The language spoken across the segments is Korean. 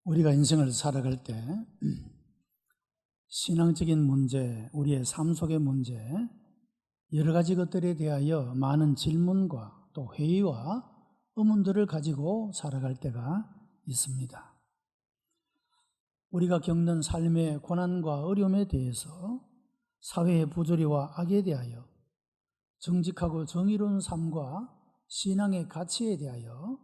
우리가 인생을 살아갈 때 신앙적인 문제, 우리의 삶 속의 문제, 여러 가지 것들에 대하여 많은 질문과 또 회의와 의문들을 가지고 살아갈 때가 있습니다. 우리가 겪는 삶의 고난과 어려움에 대해서, 사회의 부조리와 악에 대하여, 정직하고 정의로운 삶과 신앙의 가치에 대하여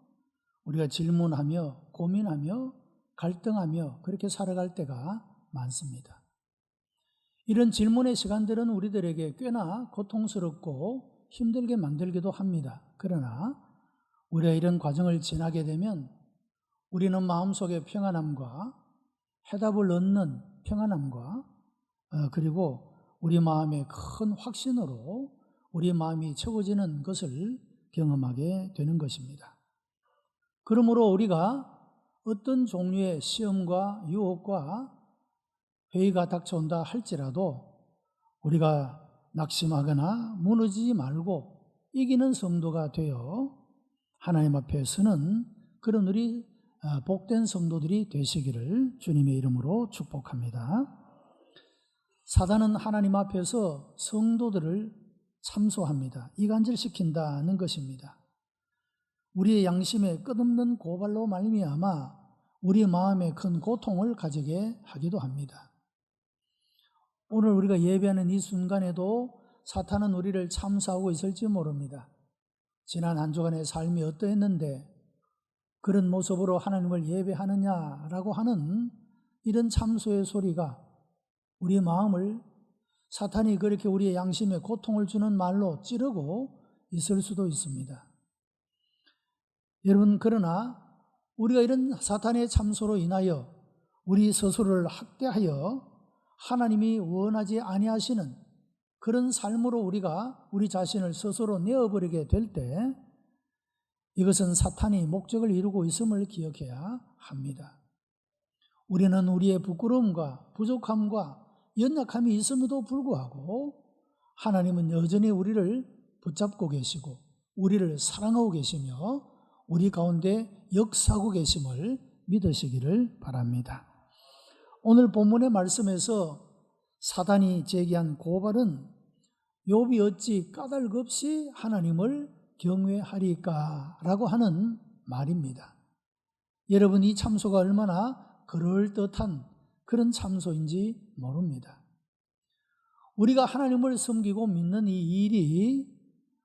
우리가 질문하며 고민하며 갈등하며 그렇게 살아갈 때가 많습니다. 이런 질문의 시간들은 우리들에게 꽤나 고통스럽고 힘들게 만들기도 합니다. 그러나 우리가 이런 과정을 지나게 되면 우리는 마음속의 평안함과 해답을 얻는 평안함과 그리고 우리 마음의 큰 확신으로 우리 마음이 채워지는 것을 경험하게 되는 것입니다. 그러므로 우리가 어떤 종류의 시험과 유혹과 회의가 닥쳐온다 할지라도 우리가 낙심하거나 무너지지 말고 이기는 성도가 되어 하나님 앞에 서는 그런 우리 복된 성도들이 되시기를 주님의 이름으로 축복합니다. 사단은 하나님 앞에서 성도들을 참소합니다. 이간질시킨다는 것입니다. 우리의 양심에 끝없는 고발로 말미암아 우리 마음에 큰 고통을 가지게 하기도 합니다. 오늘 우리가 예배하는 이 순간에도 사탄은 우리를 참소하고 있을지 모릅니다. 지난 한 주간의 삶이 어떠했는데 그런 모습으로 하나님을 예배하느냐라고 하는 이런 참소의 소리가 우리의 마음을 사탄이 그렇게 우리의 양심에 고통을 주는 말로 찌르고 있을 수도 있습니다. 여러분, 그러나 우리가 이런 사탄의 참소로 인하여 우리 스스로를 학대하여 하나님이 원하지 아니하시는 그런 삶으로 우리가 우리 자신을 스스로 내어버리게 될 때 이것은 사탄이 목적을 이루고 있음을 기억해야 합니다. 우리는 우리의 부끄러움과 부족함과 연약함이 있음에도 불구하고 하나님은 여전히 우리를 붙잡고 계시고 우리를 사랑하고 계시며 우리 가운데 역사하고 계심을 믿으시기를 바랍니다. 오늘 본문의 말씀에서 사단이 제기한 고발은 욥이 어찌 까닭 없이 하나님을 경외하리까 라고 하는 말입니다. 여러분, 이 참소가 얼마나 그럴듯한 그런 참소인지 모릅니다. 우리가 하나님을 섬기고 믿는 이 일이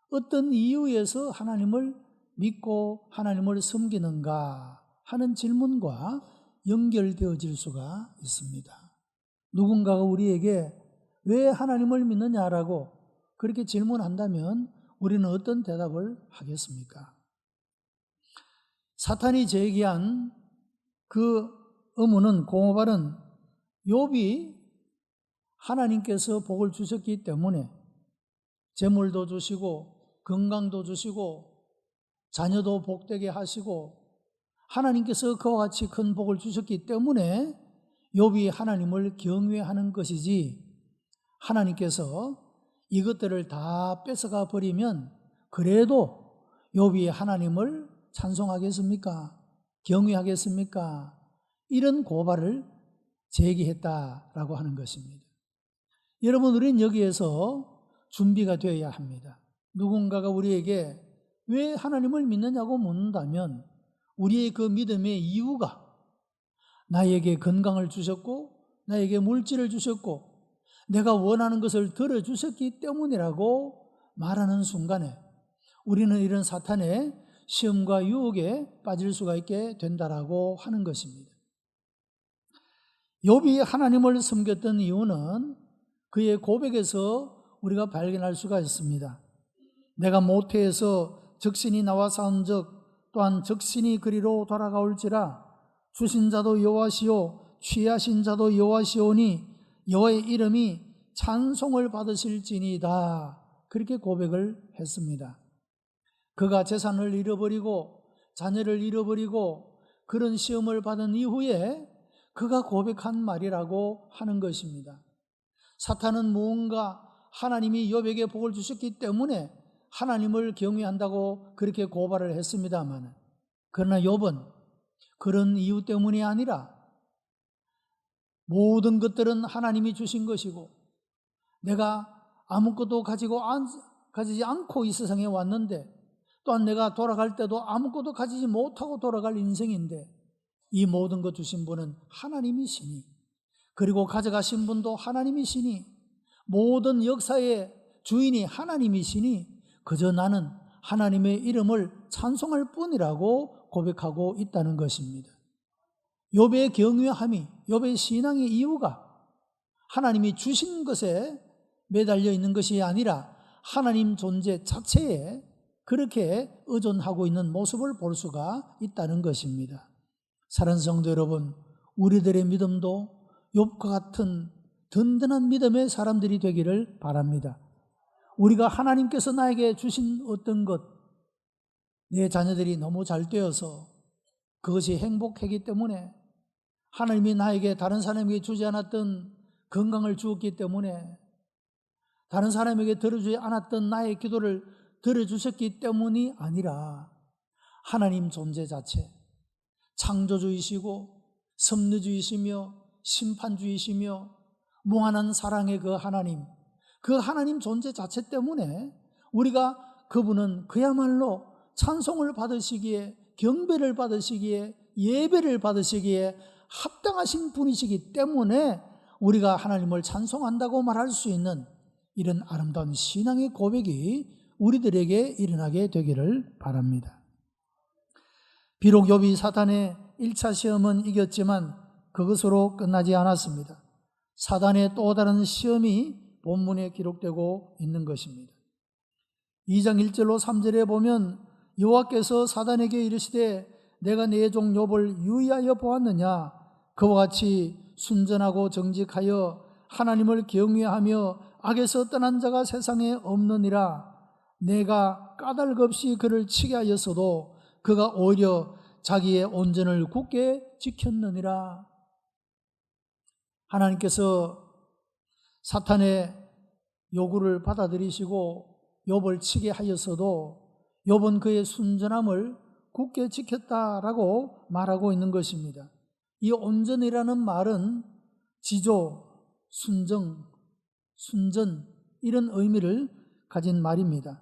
어떤 이유에서 하나님을 믿고 하나님을 섬기는가 하는 질문과 연결되어질 수가 있습니다. 누군가가 우리에게 왜 하나님을 믿느냐라고 그렇게 질문한다면 우리는 어떤 대답을 하겠습니까? 사탄이 제기한 그 의문은, 고발은 욥이 하나님께서 복을 주셨기 때문에 재물도 주시고 건강도 주시고 자녀도 복되게 하시고 하나님께서 그와 같이 큰 복을 주셨기 때문에 욥이 하나님을 경외하는 것이지, 하나님께서 이것들을 다 뺏어가 버리면 그래도 욥이 하나님을 찬송하겠습니까? 경외하겠습니까? 이런 고발을 제기했다라고 하는 것입니다. 여러분, 우리는 여기에서 준비가 되어야 합니다. 누군가가 우리에게 왜 하나님을 믿느냐고 묻는다면 우리의 그 믿음의 이유가 나에게 건강을 주셨고 나에게 물질을 주셨고 내가 원하는 것을 들어주셨기 때문이라고 말하는 순간에 우리는 이런 사탄의 시험과 유혹에 빠질 수가 있게 된다라고 하는 것입니다. 욥이 하나님을 섬겼던 이유는 그의 고백에서 우리가 발견할 수가 있습니다. 내가 모태에서 적신이 나와 싸운즉 또한 적신이 그리로 돌아가올지라 주신 자도 여호와시오 취하신 자도 여호와시오니 여호와의 이름이 찬송을 받으실지니이다. 그렇게 고백을 했습니다. 그가 재산을 잃어버리고 자녀를 잃어버리고 그런 시험을 받은 이후에 그가 고백한 말이라고 하는 것입니다. 사탄은 무언가 하나님이 욥에게 복을 주셨기 때문에 하나님을 경외한다고 그렇게 고발을 했습니다만, 그러나 욥은 그런 이유 때문이 아니라 모든 것들은 하나님이 주신 것이고 내가 아무것도 가지지 않고 이 세상에 왔는데 또한 내가 돌아갈 때도 아무것도 가지지 못하고 돌아갈 인생인데 이 모든 것 주신 분은 하나님이시니 그리고 가져가신 분도 하나님이시니 모든 역사의 주인이 하나님이시니 그저 나는 하나님의 이름을 찬송할 뿐이라고 고백하고 있다는 것입니다. 욥의 경외함이, 욥의 신앙의 이유가 하나님이 주신 것에 매달려 있는 것이 아니라 하나님 존재 자체에 그렇게 의존하고 있는 모습을 볼 수가 있다는 것입니다. 사랑하는 성도 여러분, 우리들의 믿음도 욥과 같은 든든한 믿음의 사람들이 되기를 바랍니다. 우리가 하나님께서 나에게 주신 어떤 것, 내 자녀들이 너무 잘 되어서 그것이 행복하기 때문에 하나님이 나에게 다른 사람에게 주지 않았던 건강을 주었기 때문에 다른 사람에게 들어주지 않았던 나의 기도를 들어주셨기 때문이 아니라 하나님 존재 자체, 창조주이시고 섭리주이시며 심판주이시며 무한한 사랑의 그 하나님 존재 자체 때문에 우리가 그분은 그야말로 찬송을 받으시기에 경배를 받으시기에 예배를 받으시기에 합당하신 분이시기 때문에 우리가 하나님을 찬송한다고 말할 수 있는 이런 아름다운 신앙의 고백이 우리들에게 일어나게 되기를 바랍니다. 비록 욥이 사탄의 1차 시험은 이겼지만 그것으로 끝나지 않았습니다. 사단의 또 다른 시험이 본문에 기록되고 있는 것입니다. 2장 1절로 3절에 보면 여호와께서 사단에게 이르시되 내가 내 종 욥을 유의하여 보았느냐 그와 같이 순전하고 정직하여 하나님을 경외하며 악에서 떠난 자가 세상에 없느니라. 내가 까닭 없이 그를 치게 하였어도 그가 오히려 자기의 온전을 굳게 지켰느니라. 하나님께서 사탄의 요구를 받아들이시고 욥을 치게 하였어도 욥은 그의 순전함을 굳게 지켰다라고 말하고 있는 것입니다. 이 온전이라는 말은 지조, 순정, 순전 이런 의미를 가진 말입니다.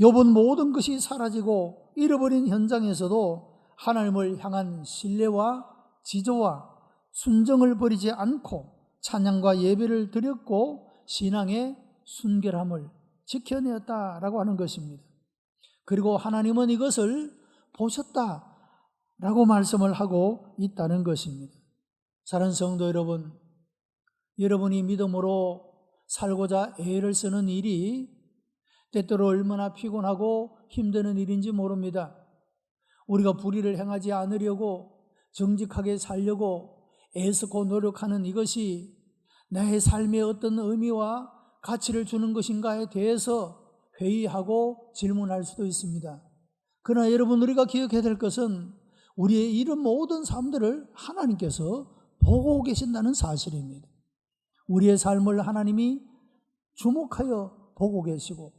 욥은 모든 것이 사라지고 잃어버린 현장에서도 하나님을 향한 신뢰와 지조와 순정을 버리지 않고 찬양과 예배를 드렸고 신앙의 순결함을 지켜내었다라고 하는 것입니다. 그리고 하나님은 이것을 보셨다라고 말씀을 하고 있다는 것입니다. 사랑하는 성도 여러분, 여러분이 믿음으로 살고자 애를 쓰는 일이 때때로 얼마나 피곤하고 힘드는 일인지 모릅니다. 우리가 불의를 행하지 않으려고 정직하게 살려고 애쓰고 노력하는 이것이 나의 삶에 어떤 의미와 가치를 주는 것인가에 대해서 회의하고 질문할 수도 있습니다. 그러나 여러분, 우리가 기억해야 될 것은 우리의 이런 모든 삶들을 하나님께서 보고 계신다는 사실입니다. 우리의 삶을 하나님이 주목하여 보고 계시고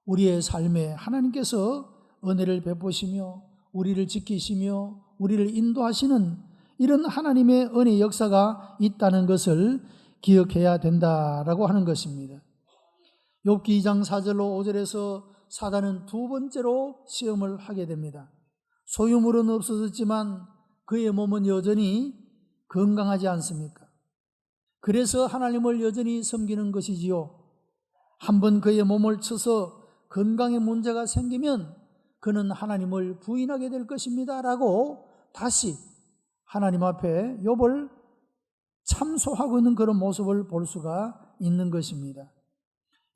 우리의 삶에 하나님께서 은혜를 베푸시며 우리를 지키시며 우리를 인도하시는 이런 하나님의 은혜 역사가 있다는 것을 기억해야 된다라고 하는 것입니다. 욥기 2장 4절로 5절에서 사단은 두 번째로 시험을 하게 됩니다. 소유물은 없어졌지만 그의 몸은 여전히 건강하지 않습니까? 그래서 하나님을 여전히 섬기는 것이지요. 한번 그의 몸을 쳐서 건강에 문제가 생기면 그는 하나님을 부인하게 될 것입니다 라고 다시 하나님 앞에 욥을 참소하고 있는 그런 모습을 볼 수가 있는 것입니다.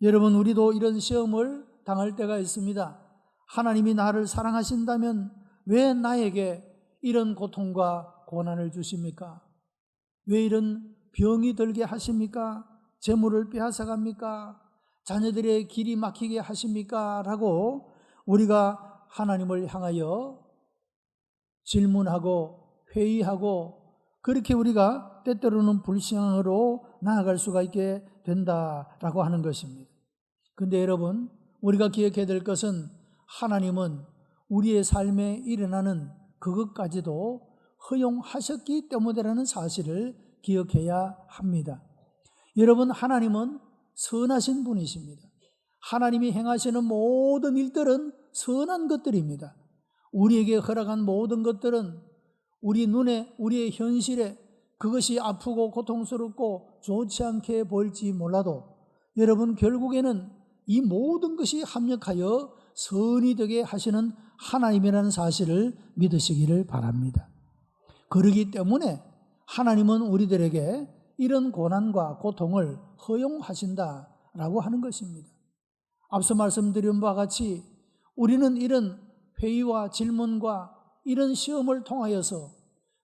여러분, 우리도 이런 시험을 당할 때가 있습니다. 하나님이 나를 사랑하신다면 왜 나에게 이런 고통과 고난을 주십니까? 왜 이런 병이 들게 하십니까? 재물을 빼앗아갑니까? 자녀들의 길이 막히게 하십니까? 라고 우리가 하나님을 향하여 질문하고 회의하고 그렇게 우리가 때때로는 불신앙으로 나아갈 수가 있게 된다라고 하는 것입니다. 그런데 여러분, 우리가 기억해야 될 것은 하나님은 우리의 삶에 일어나는 그것까지도 허용하셨기 때문이라는 사실을 기억해야 합니다. 여러분, 하나님은 선하신 분이십니다. 하나님이 행하시는 모든 일들은 선한 것들입니다. 우리에게 허락한 모든 것들은 우리 눈에, 우리의 현실에 그것이 아프고 고통스럽고 좋지 않게 보일지 몰라도 여러분, 결국에는 이 모든 것이 합력하여 선이 되게 하시는 하나님이라는 사실을 믿으시기를 바랍니다. 그러기 때문에 하나님은 우리들에게 이런 고난과 고통을 허용하신다라고 하는 것입니다. 앞서 말씀드린 바와 같이 우리는 이런 회의와 질문과 이런 시험을 통하여서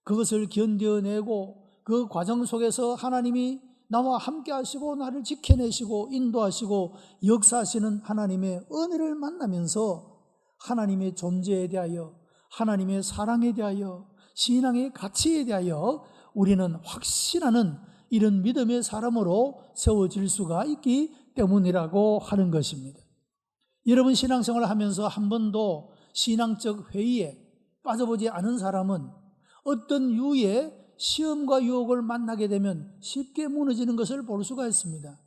그것을 견뎌내고 그 과정 속에서 하나님이 나와 함께 하시고 나를 지켜내시고 인도하시고 역사하시는 하나님의 은혜를 만나면서 하나님의 존재에 대하여, 하나님의 사랑에 대하여, 신앙의 가치에 대하여 우리는 확신하는 이런 믿음의 사람으로 세워질 수가 있기 때문이라고 하는 것입니다. 여러분, 신앙생활을 하면서 한 번도 신앙적 회의에 빠져보지 않은 사람은 어떤 유의 시험과 유혹을 만나게 되면 쉽게 무너지는 것을 볼 수가 있습니다.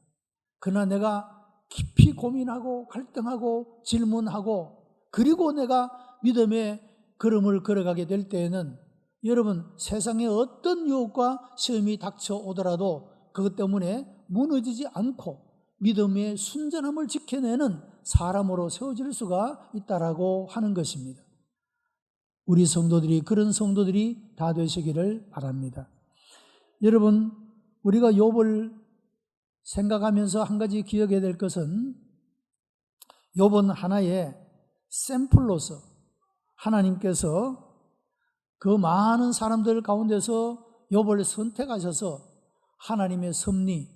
그러나 내가 깊이 고민하고 갈등하고 질문하고 그리고 내가 믿음의 걸음을 걸어가게 될 때에는 여러분, 세상에 어떤 유혹과 시험이 닥쳐오더라도 그것 때문에 무너지지 않고 믿음의 순전함을 지켜내는 사람으로 세워질 수가 있다라고 하는 것입니다. 우리 성도들이, 그런 성도들이 다 되시기를 바랍니다. 여러분, 우리가 욥을 생각하면서 한 가지 기억해야 될 것은 욥은 하나의 샘플로서 하나님께서 그 많은 사람들 가운데서 욥을 선택하셔서 하나님의 섭리,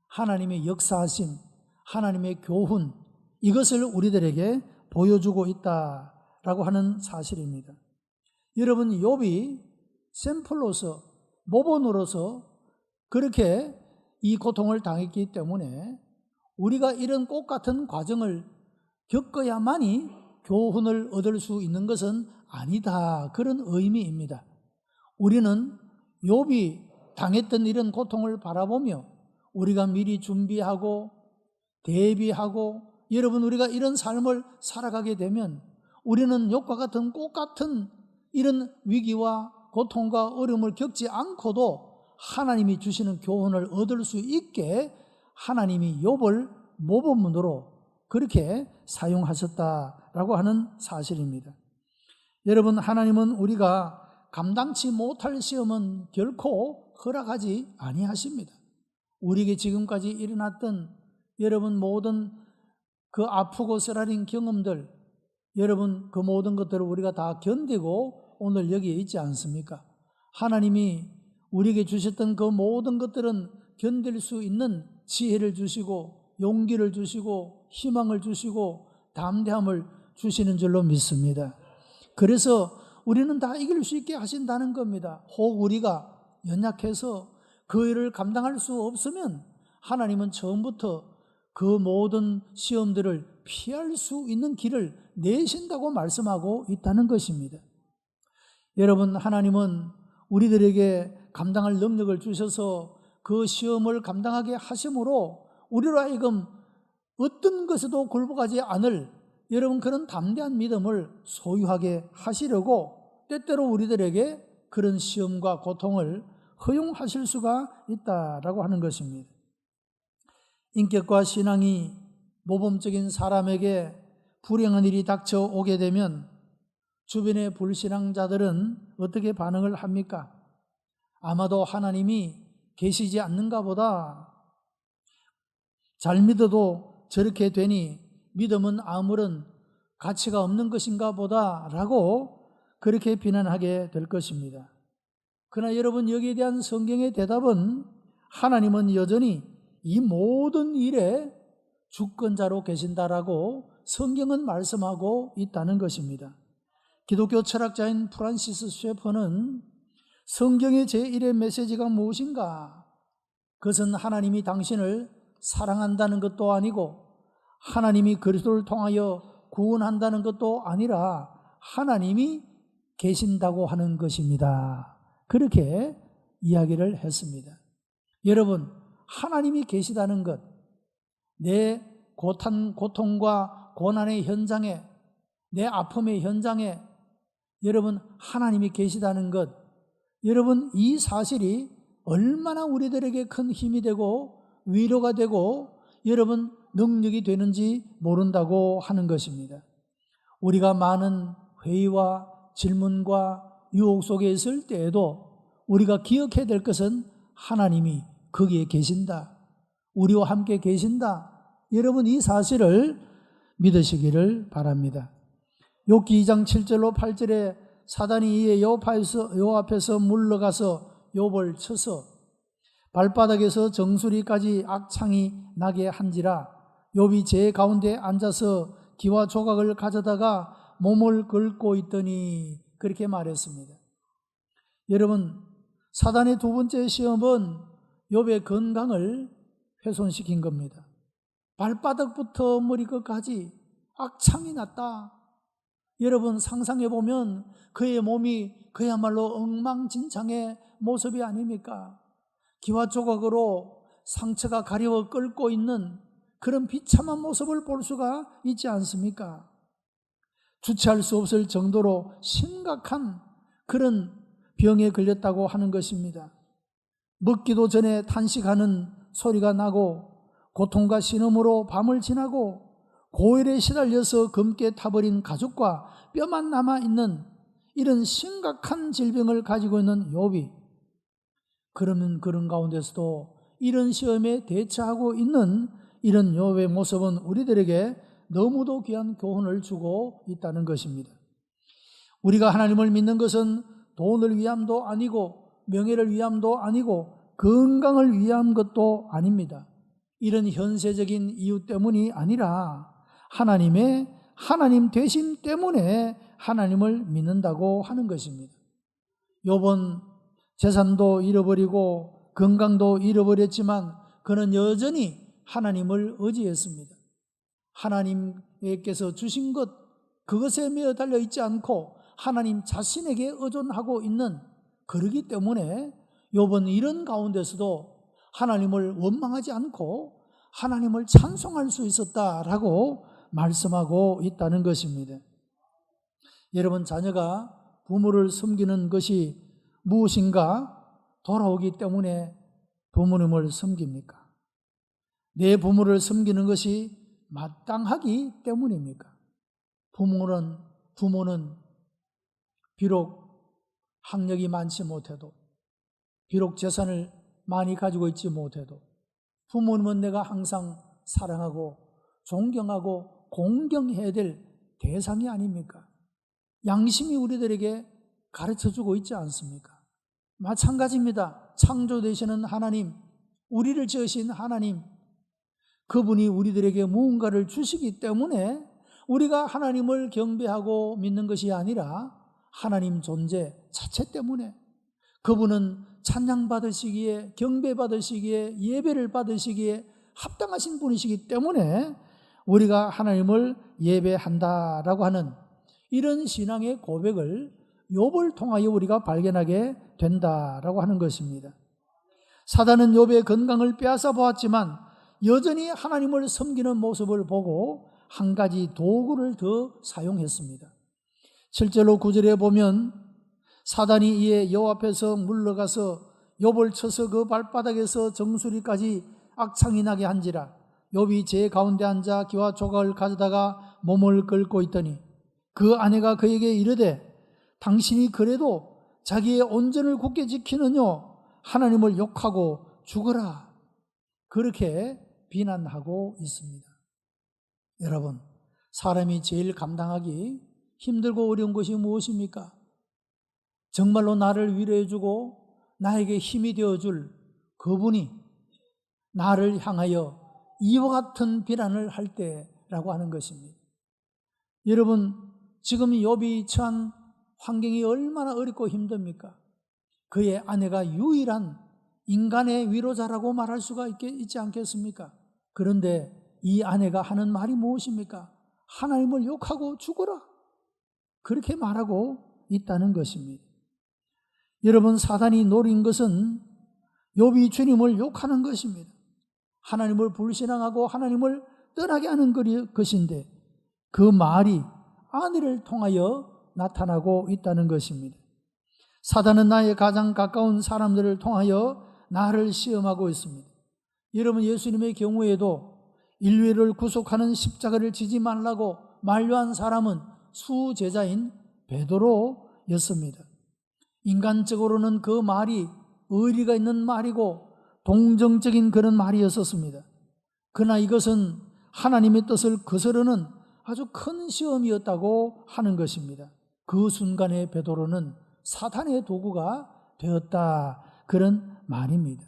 하나님의 역사하심, 하나님의 교훈, 이것을 우리들에게 보여주고 있다라고 하는 사실입니다. 여러분, 욥이 샘플로서, 모본으로서 그렇게 이 고통을 당했기 때문에 우리가 이런 꽃 같은 과정을 겪어야만이 교훈을 얻을 수 있는 것은 아니다, 그런 의미입니다. 우리는 욥이 당했던 이런 고통을 바라보며 우리가 미리 준비하고 대비하고, 여러분, 우리가 이런 삶을 살아가게 되면 우리는 욥과 같은 꽃 같은 이런 위기와 고통과 어려움을 겪지 않고도 하나님이 주시는 교훈을 얻을 수 있게 하나님이 욥을 모범으로 그렇게 사용하셨다라고 하는 사실입니다. 여러분, 하나님은 우리가 감당치 못할 시험은 결코 허락하지 아니하십니다. 우리에게 지금까지 일어났던 여러분 모든 그 아프고 쓰라린 경험들, 여러분 그 모든 것들을 우리가 다 견디고 오늘 여기에 있지 않습니까? 하나님이 우리에게 주셨던 그 모든 것들은 견딜 수 있는 지혜를 주시고 용기를 주시고 희망을 주시고 담대함을 주시는 줄로 믿습니다. 그래서 우리는 다 이길 수 있게 하신다는 겁니다. 혹 우리가 연약해서 그 일을 감당할 수 없으면 하나님은 처음부터 그 모든 시험들을 피할 수 있는 길을 내신다고 말씀하고 있다는 것입니다. 여러분, 하나님은 우리들에게 감당할 능력을 주셔서 그 시험을 감당하게 하심으로 우리로 하여금 어떤 것에도 굴복하지 않을 여러분 그런 담대한 믿음을 소유하게 하시려고 때때로 우리들에게 그런 시험과 고통을 허용하실 수가 있다라고 하는 것입니다. 인격과 신앙이 모범적인 사람에게 불행한 일이 닥쳐오게 되면 주변의 불신앙자들은 어떻게 반응을 합니까? 아마도 하나님이 계시지 않는가 보다, 잘 믿어도 저렇게 되니 믿음은 아무런 가치가 없는 것인가 보다 라고 그렇게 비난하게 될 것입니다. 그러나 여러분, 여기에 대한 성경의 대답은 하나님은 여전히 이 모든 일에 주권자로 계신다라고 성경은 말씀하고 있다는 것입니다. 기독교 철학자인 프란시스 셰퍼는 성경의 제1의 메시지가 무엇인가? 그것은 하나님이 당신을 사랑한다는 것도 아니고 하나님이 그리스도를 통하여 구원한다는 것도 아니라 하나님이 계신다고 하는 것입니다 그렇게 이야기를 했습니다. 여러분, 하나님이 계시다는 것, 내 고통과 고난의 현장에, 내 아픔의 현장에 여러분 하나님이 계시다는 것, 여러분 이 사실이 얼마나 우리들에게 큰 힘이 되고 위로가 되고 여러분 능력이 되는지 모른다고 하는 것입니다. 우리가 많은 회의와 질문과 유혹 속에 있을 때에도 우리가 기억해야 될 것은 하나님이 거기에 계신다, 우리와 함께 계신다. 여러분 이 사실을 믿으시기를 바랍니다. 욥기 2장 7절로 8절에 사단이 이에 욥 앞에서 물러가서 욥을 쳐서 발바닥에서 정수리까지 악창이 나게 한지라 욥이 제 가운데 앉아서 기와 조각을 가져다가 몸을 긁고 있더니, 그렇게 말했습니다. 여러분, 사단의 두 번째 시험은 욥의 건강을 훼손시킨 겁니다. 발바닥부터 머리끝까지 악창이 났다. 여러분 상상해 보면 그의 몸이 그야말로 엉망진창의 모습이 아닙니까? 기와 조각으로 상처가 가려워 끓고 있는 그런 비참한 모습을 볼 수가 있지 않습니까? 주체할 수 없을 정도로 심각한 그런 병에 걸렸다고 하는 것입니다. 먹기도 전에 탄식하는 소리가 나고 고통과 신음으로 밤을 지나고 고열에 시달려서 검게 타버린 가죽과 뼈만 남아있는 이런 심각한 질병을 가지고 있는 욥이, 그러면 그런 가운데서도 이런 시험에 대처하고 있는 이런 욥의 모습은 우리들에게 너무도 귀한 교훈을 주고 있다는 것입니다. 우리가 하나님을 믿는 것은 돈을 위함도 아니고 명예를 위함도 아니고 건강을 위한 것도 아닙니다. 이런 현세적인 이유 때문이 아니라 하나님 되심 때문에 하나님을 믿는다고 하는 것입니다. 욥은 재산도 잃어버리고 건강도 잃어버렸지만 그는 여전히 하나님을 의지했습니다. 하나님께서 주신 것, 그것에 매어 달려 있지 않고 하나님 자신에게 의존하고 있는, 그러기 때문에 욥은 이런 가운데서도 하나님을 원망하지 않고 하나님을 찬송할 수 있었다라고 말씀하고 있다는 것입니다. 여러분, 자녀가 부모를 섬기는 것이 무엇인가 돌아오기 때문에 부모님을 섬깁니까? 내 부모를 섬기는 것이 마땅하기 때문입니까? 부모는 비록 학력이 많지 못해도, 비록 재산을 많이 가지고 있지 못해도 부모님은 내가 항상 사랑하고 존경하고 공경해야 될 대상이 아닙니까? 양심이 우리들에게 가르쳐주고 있지 않습니까? 마찬가지입니다. 창조되시는 하나님, 우리를 지으신 하나님, 그분이 우리들에게 무언가를 주시기 때문에 우리가 하나님을 경배하고 믿는 것이 아니라 하나님 존재 자체 때문에, 그분은 찬양받으시기에, 경배받으시기에, 예배를 받으시기에 합당하신 분이시기 때문에 우리가 하나님을 예배한다라고 하는 이런 신앙의 고백을 욥을 통하여 우리가 발견하게 된다라고 하는 것입니다. 사단은 욥의 건강을 빼앗아 보았지만 여전히 하나님을 섬기는 모습을 보고 한 가지 도구를 더 사용했습니다. 7절로 9절에 보면 사단이 이에 여호와 앞에서 물러가서 욥을 쳐서 그 발바닥에서 정수리까지 악창이 나게 한지라 욥이 제 가운데 앉아 기와 조각을 가져다가 몸을 긁고 있더니 그 아내가 그에게 이르되 당신이 그래도 자기의 온전을 굳게 지키느뇨 하나님을 욕하고 죽어라, 그렇게 비난하고 있습니다. 여러분, 사람이 제일 감당하기 힘들고 어려운 것이 무엇입니까? 정말로 나를 위로해주고 나에게 힘이 되어줄 그분이 나를 향하여 이와 같은 비난을 할 때라고 하는 것입니다. 여러분, 지금 욥이 처한 환경이 얼마나 어렵고 힘듭니까? 그의 아내가 유일한 인간의 위로자라고 말할 수가 있지 않겠습니까? 그런데 이 아내가 하는 말이 무엇입니까? 하나님을 욕하고 죽어라, 그렇게 말하고 있다는 것입니다. 여러분, 사단이 노린 것은 욥이 주님을 욕하는 것입니다. 하나님을 불신앙하고 하나님을 떠나게 하는 것인데 그 말이 아내를 통하여 나타나고 있다는 것입니다. 사단은 나의 가장 가까운 사람들을 통하여 나를 시험하고 있습니다. 여러분, 예수님의 경우에도 인류를 구속하는 십자가를 지지 말라고 만류한 사람은 수제자인 베드로였습니다. 인간적으로는 그 말이 의리가 있는 말이고 동정적인 그런 말이었었습니다. 그러나 이것은 하나님의 뜻을 거스르는 아주 큰 시험이었다고 하는 것입니다. 그 순간에 베드로는 사탄의 도구가 되었다, 그런 말입니다.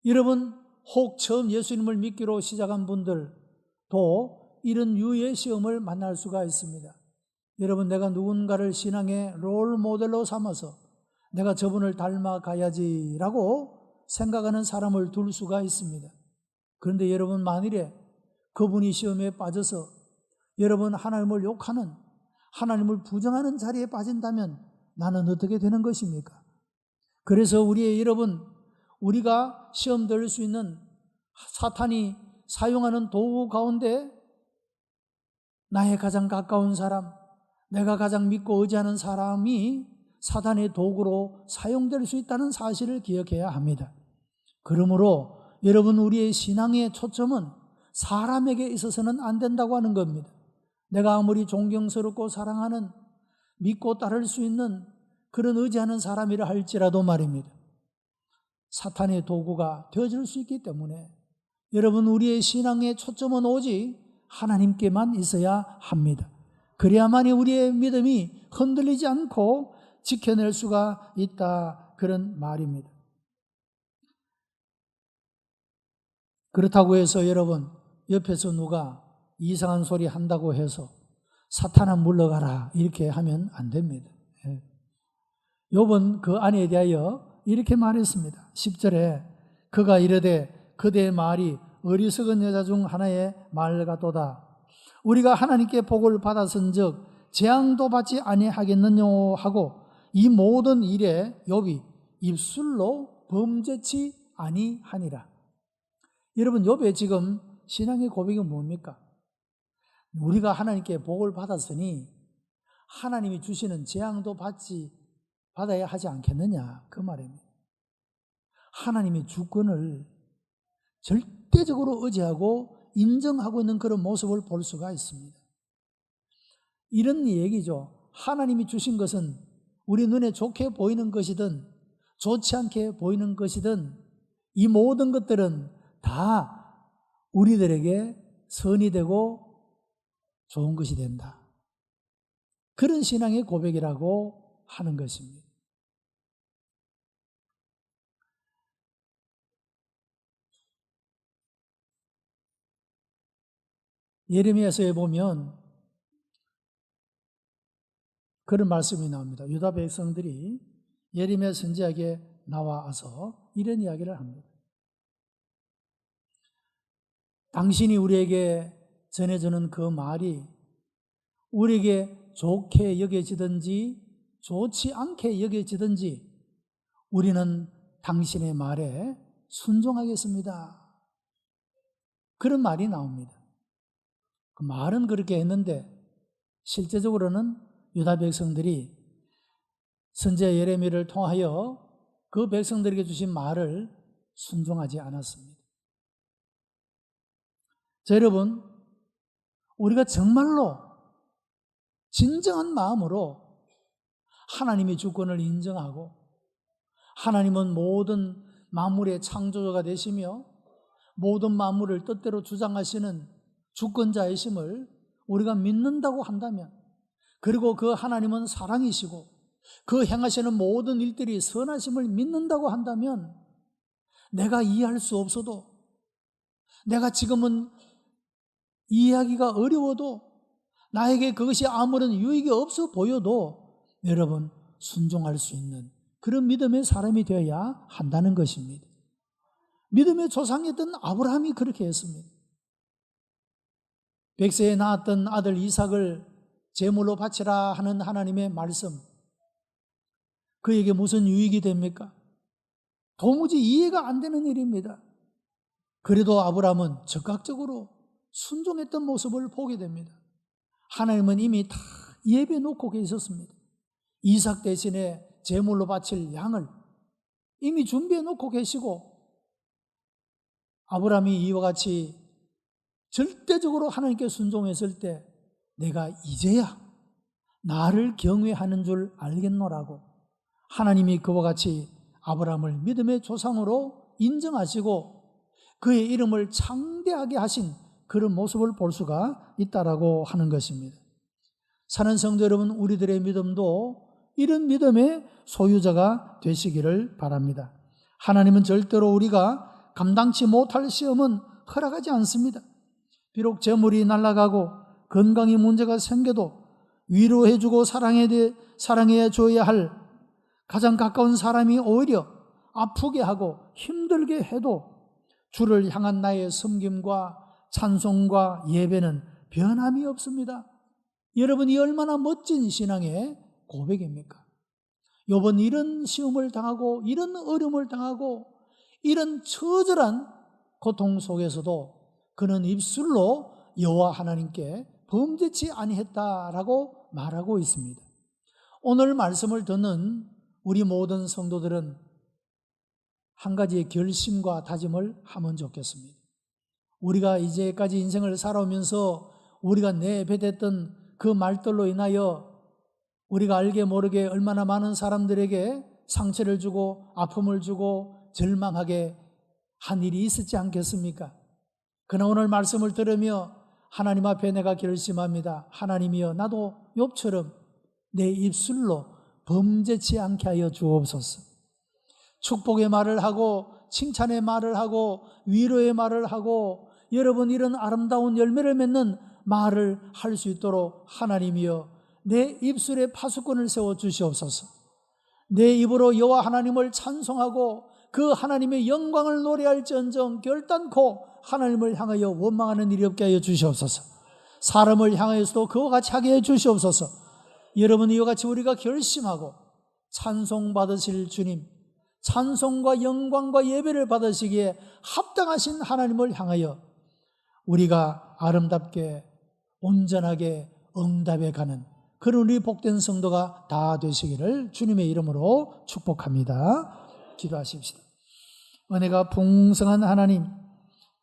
여러분, 혹 처음 예수님을 믿기로 시작한 분들도 이런 유의 시험을 만날 수가 있습니다. 여러분, 내가 누군가를 신앙의 롤 모델로 삼아서 내가 저분을 닮아가야지라고 생각하는 사람을 둘 수가 있습니다. 그런데 여러분, 만일에 그분이 시험에 빠져서 여러분 하나님을 욕하는, 하나님을 부정하는 자리에 빠진다면 나는 어떻게 되는 것입니까? 그래서 우리가 시험 될 수 있는 사탄이 사용하는 도구 가운데 나의 가장 가까운 사람, 내가 가장 믿고 의지하는 사람이 사탄의 도구로 사용될 수 있다는 사실을 기억해야 합니다. 그러므로 여러분, 우리의 신앙의 초점은 사람에게 있어서는 안 된다고 하는 겁니다. 내가 아무리 존경스럽고 사랑하는, 믿고 따를 수 있는 그런 의지하는 사람이라 할지라도 말입니다. 사탄의 도구가 되어질 수 있기 때문에 여러분, 우리의 신앙의 초점은 오직 하나님께만 있어야 합니다. 그래야만이 우리의 믿음이 흔들리지 않고 지켜낼 수가 있다, 그런 말입니다. 그렇다고 해서 여러분, 옆에서 누가 이상한 소리 한다고 해서 사탄아 물러가라 이렇게 하면 안 됩니다. 욥은 그 아내에 대하여 이렇게 말했습니다. 10절에 그가 이르되 그대의 말이 어리석은 여자 중 하나의 말 같도다. 우리가 하나님께 복을 받았은즉 재앙도 받지 아니하겠느냐 하고 이 모든 일에 욥이 입술로 범죄치 아니하니라. 여러분, 욥의 지금 신앙의 고백이 뭡니까? 우리가 하나님께 복을 받았으니 하나님이 주시는 재앙도 받아야 하지 않겠느냐, 그 말입니다. 하나님의 주권을 절대적으로 의지하고 인정하고 있는 그런 모습을 볼 수가 있습니다. 이런 얘기죠. 하나님이 주신 것은 우리 눈에 좋게 보이는 것이든 좋지 않게 보이는 것이든 이 모든 것들은 다 우리들에게 선이 되고 좋은 것이 된다. 그런 신앙의 고백이라고 하는 것입니다. 예레미야서에 보면 그런 말씀이 나옵니다. 유다 백성들이 예레미야 선지자에게 나와서 이런 이야기를 합니다. 당신이 우리에게 전해주는 그 말이 우리에게 좋게 여겨지든지 좋지 않게 여겨지든지 우리는 당신의 말에 순종하겠습니다. 그런 말이 나옵니다. 그 말은 그렇게 했는데 실제적으로는 유다 백성들이 선지자 예레미야를 통하여 그 백성들에게 주신 말을 순종하지 않았습니다. 자, 여러분, 우리가 정말로 진정한 마음으로 하나님의 주권을 인정하고 하나님은 모든 만물의 창조주가 되시며 모든 만물을 뜻대로 주장하시는 주권자이심을 우리가 믿는다고 한다면, 그리고 그 하나님은 사랑이시고 그 행하시는 모든 일들이 선하심을 믿는다고 한다면 내가 이해할 수 없어도, 내가 지금은 이해하기가 어려워도, 나에게 그것이 아무런 유익이 없어 보여도 여러분 순종할 수 있는 그런 믿음의 사람이 되어야 한다는 것입니다. 믿음의 조상이었던 아브라함이 그렇게 했습니다. 백세에 낳았던 아들 이삭을 제물로 바치라 하는 하나님의 말씀, 그에게 무슨 유익이 됩니까? 도무지 이해가 안 되는 일입니다. 그래도 아브라함은 적극적으로 순종했던 모습을 보게 됩니다. 하나님은 이미 다 예비해 놓고 계셨습니다. 이삭 대신에 제물로 바칠 양을 이미 준비해 놓고 계시고, 아브라함이 이와 같이 절대적으로 하나님께 순종했을 때 내가 이제야 나를 경외하는 줄 알겠노라고 하나님이 그와 같이 아브라함을 믿음의 조상으로 인정하시고 그의 이름을 창대하게 하신 그런 모습을 볼 수가 있다라고 하는 것입니다. 사는 성도 여러분, 우리들의 믿음도 이런 믿음의 소유자가 되시기를 바랍니다. 하나님은 절대로 우리가 감당치 못할 시험은 허락하지 않습니다. 비록 재물이 날아가고 건강에 문제가 생겨도 위로해주고 사랑해 줘야 할 가장 가까운 사람이 오히려 아프게 하고 힘들게 해도 주를 향한 나의 섬김과 찬송과 예배는 변함이 없습니다. 여러분이 얼마나 멋진 신앙의 고백입니까? 요번 이런 시험을 당하고 이런 어려움을 당하고 이런 처절한 고통 속에서도 그는 입술로 여호와 하나님께 범죄치 아니했다라고 말하고 있습니다. 오늘 말씀을 듣는 우리 모든 성도들은 한 가지의 결심과 다짐을 하면 좋겠습니다. 우리가 이제까지 인생을 살아오면서 우리가 내뱉었던 그 말들로 인하여 우리가 알게 모르게 얼마나 많은 사람들에게 상처를 주고 아픔을 주고 절망하게 한 일이 있었지 않겠습니까? 그러나 오늘 말씀을 들으며 하나님 앞에 내가 결심합니다. 하나님이여, 나도 욥처럼 내 입술로 범죄치 않게 하여 주옵소서. 축복의 말을 하고 칭찬의 말을 하고 위로의 말을 하고 여러분 이런 아름다운 열매를 맺는 말을 할 수 있도록 하나님이여 내 입술에 파수꾼을 세워 주시옵소서. 내 입으로 여호와 하나님을 찬송하고 그 하나님의 영광을 노래할지언정 결단코 하나님을 향하여 원망하는 일이 없게 하여 주시옵소서. 사람을 향하여서도 그와 같이 하게 해 주시옵소서. 여러분 이와 같이 우리가 결심하고 찬송 받으실 주님, 찬송과 영광과 예배를 받으시기에 합당하신 하나님을 향하여 우리가 아름답게 온전하게 응답해 가는 그런 우리 복된 성도가 다 되시기를 주님의 이름으로 축복합니다. 기도하십시다. 은혜가 풍성한 하나님,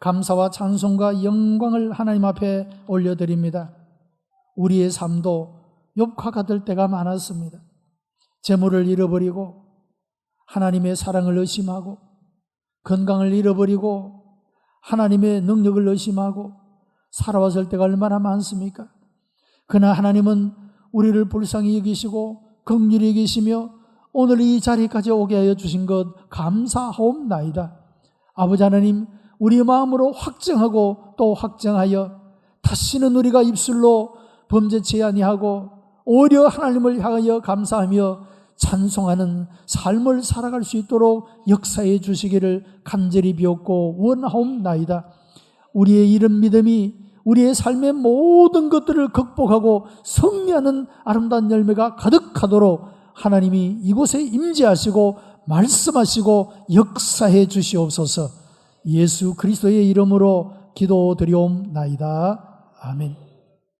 감사와 찬송과 영광을 하나님 앞에 올려드립니다. 우리의 삶도 욥과 같을 때가 많았습니다. 재물을 잃어버리고 하나님의 사랑을 의심하고 건강을 잃어버리고 하나님의 능력을 의심하고 살아왔을 때가 얼마나 많습니까? 그러나 하나님은 우리를 불쌍히 여기시고 긍휼히 여기시며 오늘 이 자리까지 오게 하여 주신 것 감사하옵나이다. 아버지 하나님, 우리 마음으로 확정하고 또 확정하여 다시는 우리가 입술로 범죄치 아니하고 오히려 하나님을 향하여 감사하며 찬송하는 삶을 살아갈 수 있도록 역사해 주시기를 간절히 비옵고 원하옵나이다. 우리의 이런 믿음이 우리의 삶의 모든 것들을 극복하고 승리하는 아름다운 열매가 가득하도록 하나님이 이곳에 임재하시고 말씀하시고 역사해 주시옵소서. 예수 그리스도의 이름으로 기도드리옵나이다. 아멘.